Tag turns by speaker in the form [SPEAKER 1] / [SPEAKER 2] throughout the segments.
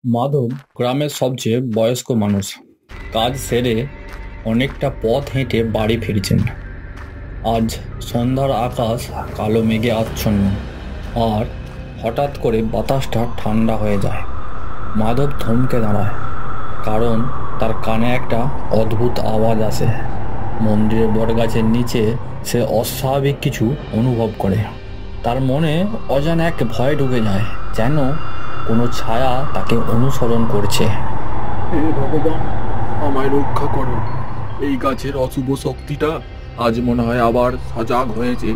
[SPEAKER 1] মাধব গ্রামের সবচেয়ে বয়স্ক মানুষ। কাজ সেরে অনেকটা পথ হেঁটে বাড়ি ফিরছেন। আজ সন্ধ্যার আকাশ কালো মেঘে আচ্ছন্ন, আর হঠাৎ করে বাতাসটা ঠান্ডা হয়ে যায়। মাধব থমকে দাঁড়ায়, কারণ তার কানে একটা অদ্ভুত আওয়াজ আসে। মন্দিরের বটগাছের নিচে সে অস্বাভাবিক কিছু অনুভব করে। তার মনে অজানা এক ভয় ঢুকে যায়, যেন কোনো ছায়া তাকে অনুসরণ করছে।
[SPEAKER 2] হে ভগবান, আমায় রক্ষা করো। এই গাছের অশুভ শক্তিটা আজ মনে হয় আবার সজাগ হয়েছে।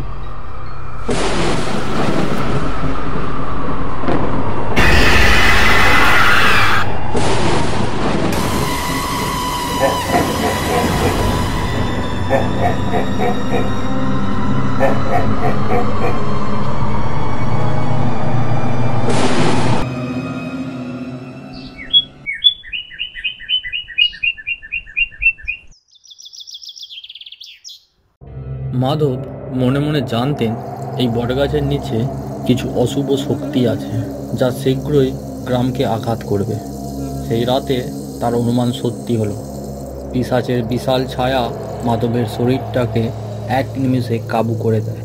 [SPEAKER 1] মাধব মনে মনে জানতেন এই বটগাছের নিচে কিছু অশুভ শক্তি আছে, যা শীঘ্রই গ্রামকে আঘাত করবে। সেই রাতে তার অনুমান সত্যি হলো। পিশাচের বিশাল ছায়া মাধবের শরীরটাকে এক নিমিষে কাবু করে দেয়।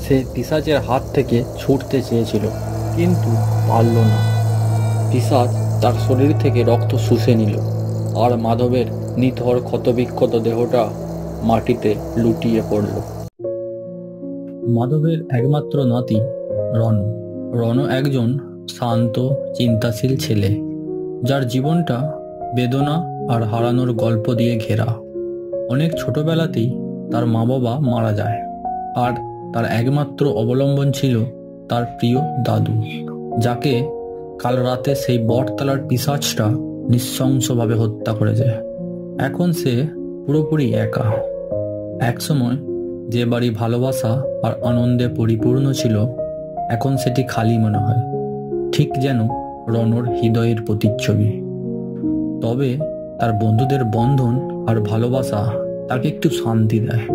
[SPEAKER 1] সে পিশাচের হাত থেকে ছুটতে চেয়েছিল, কিন্তু পারল না। পিশাচ তার শরীর থেকে রক্ত শুষে নিল, আর মাধবের নিথর ক্ষতবিক্ষত দেহটা মাটিতে লুটিয়ে পড়ল। মাধবের একমাত্র নাতি রণ। রণ একজন শান্ত, চিন্তাশীল ছেলে, যার জীবনটা বেদনা আর হারানোর গল্প দিয়ে ঘেরা। অনেক ছোটবেলাতেই তার মা বাবা মারা যায়, আর তার একমাত্র অবলম্বন ছিল তার প্রিয় দাদু, যাকে কাল রাতে সেই বটতলার পিশাচটা নৃশংসভাবে হত্যা করেছে। এখন সে পুরোপুরি একা। একসময় যে বাড়ি ভালোবাসা আর আনন্দে পরিপূর্ণ ছিল, এখন সেটি খালি মনে হয়, ঠিক যেন রণর হৃদয়ের প্রতিচ্ছবি। তবে তার বন্ধুদের বন্ধন আর ভালোবাসা তাকে একটু শান্তি দেয়।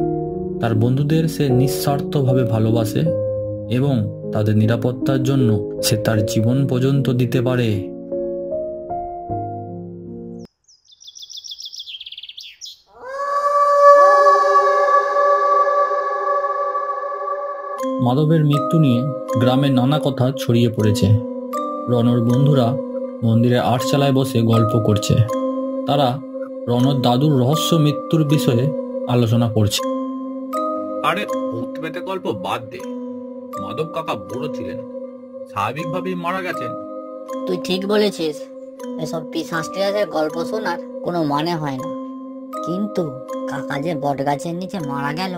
[SPEAKER 1] তার বন্ধুদের সে নিঃস্বার্থভাবে ভালোবাসে, এবং তাদের নিরাপত্তার জন্য সে তার জীবন পর্যন্ত দিতে পারে। মাধবের মৃত্যু নিয়ে গ্রামে নানা কথা ছড়িয়ে পড়েছে। রণর বন্ধুরা মন্দিরের আটচালায় বসে গল্প করছে। তারা রণর দাদুর রহস্য মৃত্যুর বিষয়ে আলোচনা করছে।
[SPEAKER 2] আরে, ভূত পেতে গল্প বাদ দে। মাধব কাকা বুড়ো ছিলেন, স্বাভাবিকভাবেই মারা গেছেন।
[SPEAKER 3] তুই ঠিক বলেছিস। এসব পিশাচ গল্প শোনার কোনো মানে হয় না। কিন্তু কাকা যে বট গাছের নিচে মারা গেল,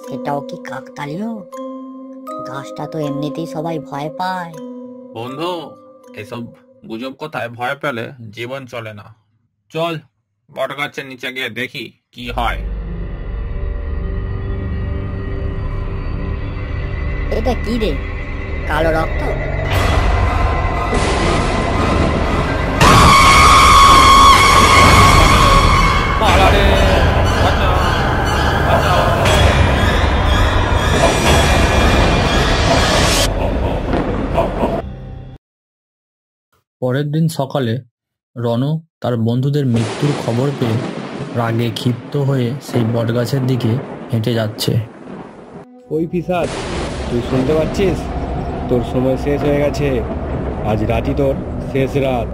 [SPEAKER 3] সেটাও কি কাকতালীয়? গাছটা তো এমনিতেই সবাই ভয় পায়।
[SPEAKER 2] বন্ধু, এসব গুজব কথায় ভয় পেলে জীবন চলে না। চল, বট গাছের নিচে গিয়ে দেখি কি হয়।
[SPEAKER 3] এটা কি রে? কালো রক্ত?
[SPEAKER 2] পালারে, বাঁচাও, বাঁচাও।
[SPEAKER 1] পরের দিন সকালে রণ তার বন্ধুদের মৃত্যুর খবর পেয়ে রাগে ক্ষিপ্ত হয়ে সেই বটগাছের দিকে হেঁটে যাচ্ছে।
[SPEAKER 4] ওই পিশাচ, তুই শুনতে পাচ্ছিস? তোর সময় শেষ হয়ে গেছে। আজ রাতই তোর শেষ রাত।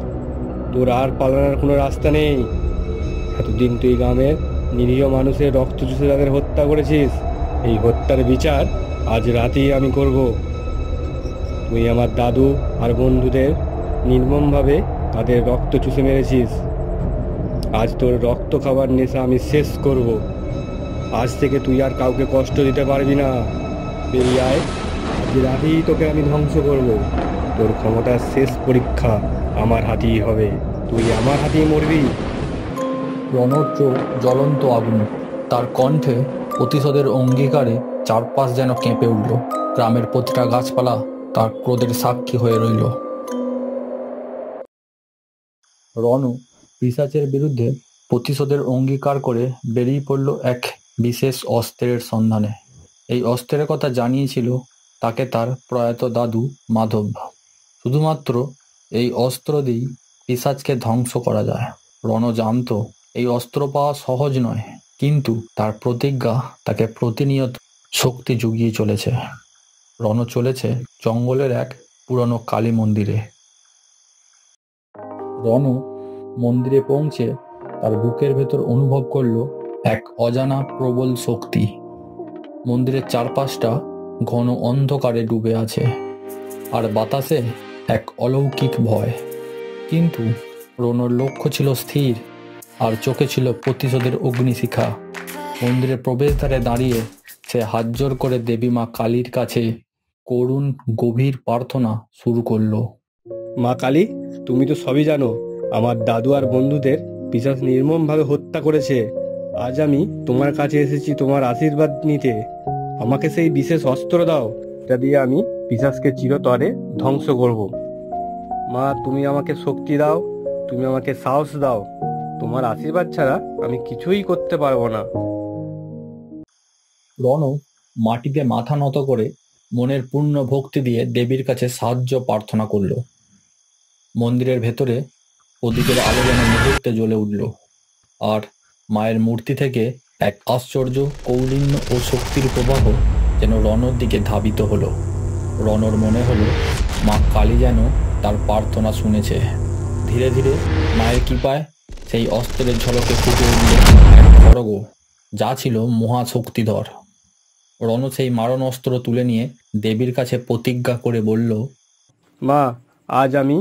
[SPEAKER 4] তোর আর পালানোর কোনো রাস্তা নেই। এতদিন তুই গ্রামের নিরীহ মানুষের রক্ত চুষে তাদের হত্যা করেছিস। এই হত্যার বিচার আজ রাতেই আমি করব। তুই আমার দাদু আর বন্ধুদের নির্মমভাবে তাদের রক্ত চুষে মেরেছিস। আজ তোর রক্ত খাবার নেশা আমি শেষ করব। আজ থেকে তুই আর কাউকে কষ্ট দিতে পারবি না। বেরিয়ে আয়, আজ রাতেই তোকে আমি ধ্বংস করব। তোর ক্ষমতার শেষ পরীক্ষা আমার হাতেই হবে। তুই আমার হাতেই মরবি।
[SPEAKER 1] রণর চোখ জ্বলন্ত আগুন, তার কণ্ঠে প্রতিশোধের অঙ্গীকারে চারপাশ যেন কেঁপে উঠল। গ্রামের প্রতিটা গাছপালা তার ক্রোধের সাক্ষী হয়ে রইল। রণু পিশাচের বিরুদ্ধে প্রতিশোধের অঙ্গীকার করে বেরিয়ে পড়ল এক বিশেষ অস্ত্রের সন্ধানে। এই অস্ত্রের কথা জানিয়েছিল তাকে তার প্রয়াত দাদু মাধব। শুধুমাত্র এই অস্ত্র দিয়েই পিশাচকে ধ্বংস করা যায়। রণ জানতো এই অস্ত্র পাওয়া সহজ নয়, কিন্তু তার প্রতিজ্ঞা তাকে প্রতিনিয়ত শক্তি জুগিয়ে চলেছে। রণ চলেছে জঙ্গলের এক পুরনো কালী মন্দিরে। রণ মন্দিরে পৌঁছে তার বুকের ভেতর অনুভব করলো এক অজানা প্রবল শক্তি। মন্দিরের চারপাশটা ঘন অন্ধকারে ডুবে আছে, আর বাতাসে এক অলৌকিক ভয়। কিন্তু রণর লক্ষ্য ছিল স্থির, আর চোখে ছিল প্রতিশোধের অগ্নিশিখা। মন্দিরের প্রবেশদ্বারে দাঁড়িয়ে সে হাত জোড় করে দেবী মা কালীর কাছে করুণ গভীর প্রার্থনা শুরু করলো।
[SPEAKER 4] মা কালী, তুমি তো সবই জানো। আমার দাদু আর বন্ধুদের পিশাচ নির্মমভাবে হত্যা করেছে। আজ আমি তোমার কাছে এসেছি তোমার আশীর্বাদ নিতে। আমাকে সেই বিশেষ অস্ত্র দাও, এটা দিয়ে আমি পিশাচকে চিরতরে ধ্বংস করব। মা, তুমি আমাকে শক্তি দাও, তুমি আমাকে সাহস দাও। তোমার আশীর্বাদ ছাড়া আমি কিছুই করতে পারবো না।
[SPEAKER 1] রণ মাটিতে মাথা নত করে মনের পূর্ণ ভক্তি দিয়ে দেবীর কাছে সাহায্য প্রার্থনা করল। মন্দিরের ভেতরে প্রদীপের আলো যেন মুহূর্তে জ্বলে উঠল, আর মায়ের মূর্তি থেকে এক আশ্চর্য কৌলিন্য ও শক্তির প্রবাহ যেন রণর দিকে ধাবিত হলো। রণর মনে হলো মা কালী যেন তার প্রার্থনা শুনেছে। ধীরে ধীরে মায়ের কৃপায় সেই অস্ত্রের ঝলকে ফুটে উঠল এক খড়গ, যা ছিল মহাশক্তিধর। রণ সেই মারণ অস্ত্র তুলে নিয়ে দেবীর কাছে প্রতিজ্ঞা করে বলল,
[SPEAKER 4] মা, আজ আমি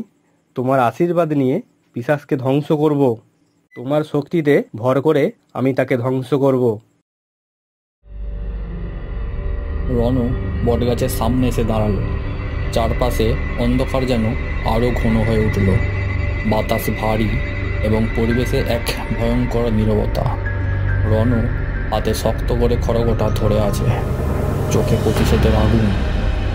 [SPEAKER 4] তোমার আশীর্বাদ নিয়ে পিশাচকে ধ্বংস করব। তোমার শক্তিতে ভর করে আমি তাকে ধ্বংস করব।
[SPEAKER 1] রণ বটগাছের সামনে এসে দাঁড়ালো। চারপাশে অন্ধকার যেন আরো ঘন হয়ে উঠল। বাতাস ভারী এবং পরিবেশে এক ভয়ঙ্কর নীরবতা। রণ হাতে শক্ত করে খড়গটা ধরে আছে, চোখে প্রতিশোধের আগুন।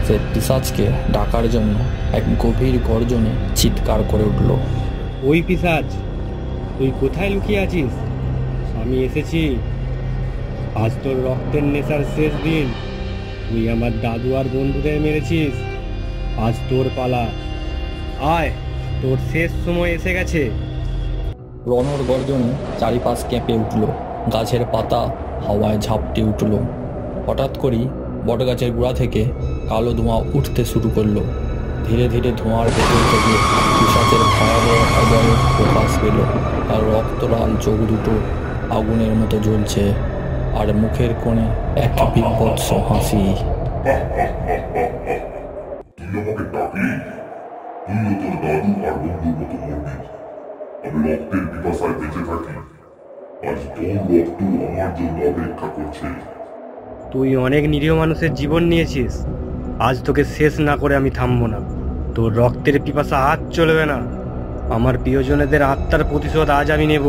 [SPEAKER 1] সে পিশাচকে ডাকার জন্য এক গভীর গর্জনে চিৎকার করে উঠল।
[SPEAKER 4] ওই পিশাচ, তুই কোথায় লুকিয়ে আছিস? আমি এসেছি। আজ তোর রক্তের নেশার শেষ দিন। তুই আমার দাদু আর বন্ধুদের মেরেছিস। আজ তোর পালা। আয়, তোর শেষ সময় এসে গেছে।
[SPEAKER 1] রণর গর্জনে চারিপাশ কেঁপে উঠল। গাছের পাতা হাওয়ায় ঝাপটে উঠল। হঠাৎ করেই বটগাছের গোড়া থেকে কালো ধোঁয়া উঠতে শুরু করলো। ধীরে ধীরে ধোঁয়ার ভেতর থেকে পিশাচের ভয়াবহ অবয়ব প্রকাশ পেল। তার রক্তলাল চোখ দুটো আগুনের মতো জ্বলছে, আর মুখের কোণে এক বিভৎস হাসি।
[SPEAKER 5] তুই আমাকে ডাকলি? তুইও তোর দাদু আর বন্ধুর মতো মরবি। আমি রক্তের পিপাসায় বেঁচে থাকি। আজ তোর রক্ত আমার জন্য অপেক্ষা করছে।
[SPEAKER 4] তুই অনেক নিরীহ মানুষের জীবন নিয়েছিস। আজ তোকে শেষ না করে আমি থামবো না। তোর রক্তের পিপাসা আজ চলবে না। আমার প্রিয়জনেদের আত্মার প্রতিশোধ আজ আমি নেব।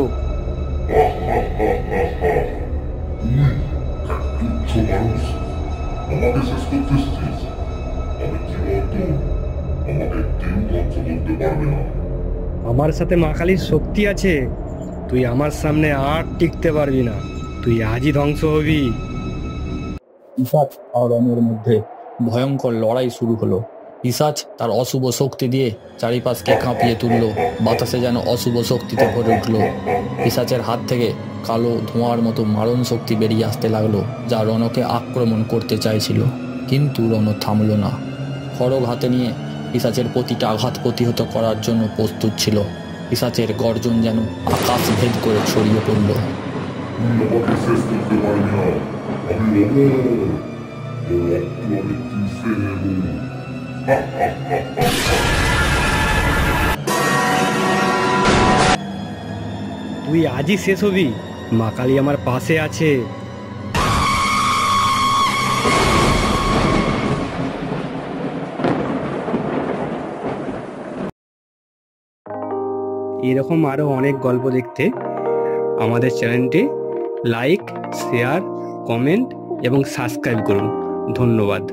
[SPEAKER 5] তুচ্ছ মানুষ, আমাকে শেষ করতে এসেছিস? আমি জীবন্ত, আমাকে কেউ ধ্বংস করতে পারবে না।
[SPEAKER 4] আমার সাথে মা কালীর শক্তি আছে। তুই আমার সামনে আর টিকতে পারবি না। তুই আজই ধ্বংস হবি।
[SPEAKER 1] পিশাচ আর রণের মধ্যে ভয়ঙ্কর লড়াই শুরু হলো। পিশাচ তার অশুভ শক্তি দিয়ে চারিপাশকে কাঁপিয়ে তুলল। বাতাসে যেন অশুভ শক্তিতে ভরে উঠল। পিশাচের হাত থেকে কালো ধোঁয়ার মতো মারণ শক্তি বেরিয়ে আসতে লাগলো, যা রণকে আক্রমণ করতে চাইছিল। কিন্তু রণ থামল না। খড়গ হাতে নিয়ে পিশাচের প্রতিটা আঘাত প্রতিহত করার জন্য প্রস্তুত ছিল। পিশাচের গর্জন যেন আকাশ ভেদ করে ছড়িয়ে পড়ল।
[SPEAKER 5] আমাকে শেষ করতে পারবি না। আমি অমর। তোর রক্ত আমি চুষে নেব।
[SPEAKER 4] তুই আজই শেষ হবি। মা কালী আমার পাশে আছে। এরকম আরো অনেক গল্প দেখতে আমাদের চ্যানেলটি লাইক, শেয়ার, কমেন্ট এবং সাবস্ক্রাইব করুন। ধন্যবাদ।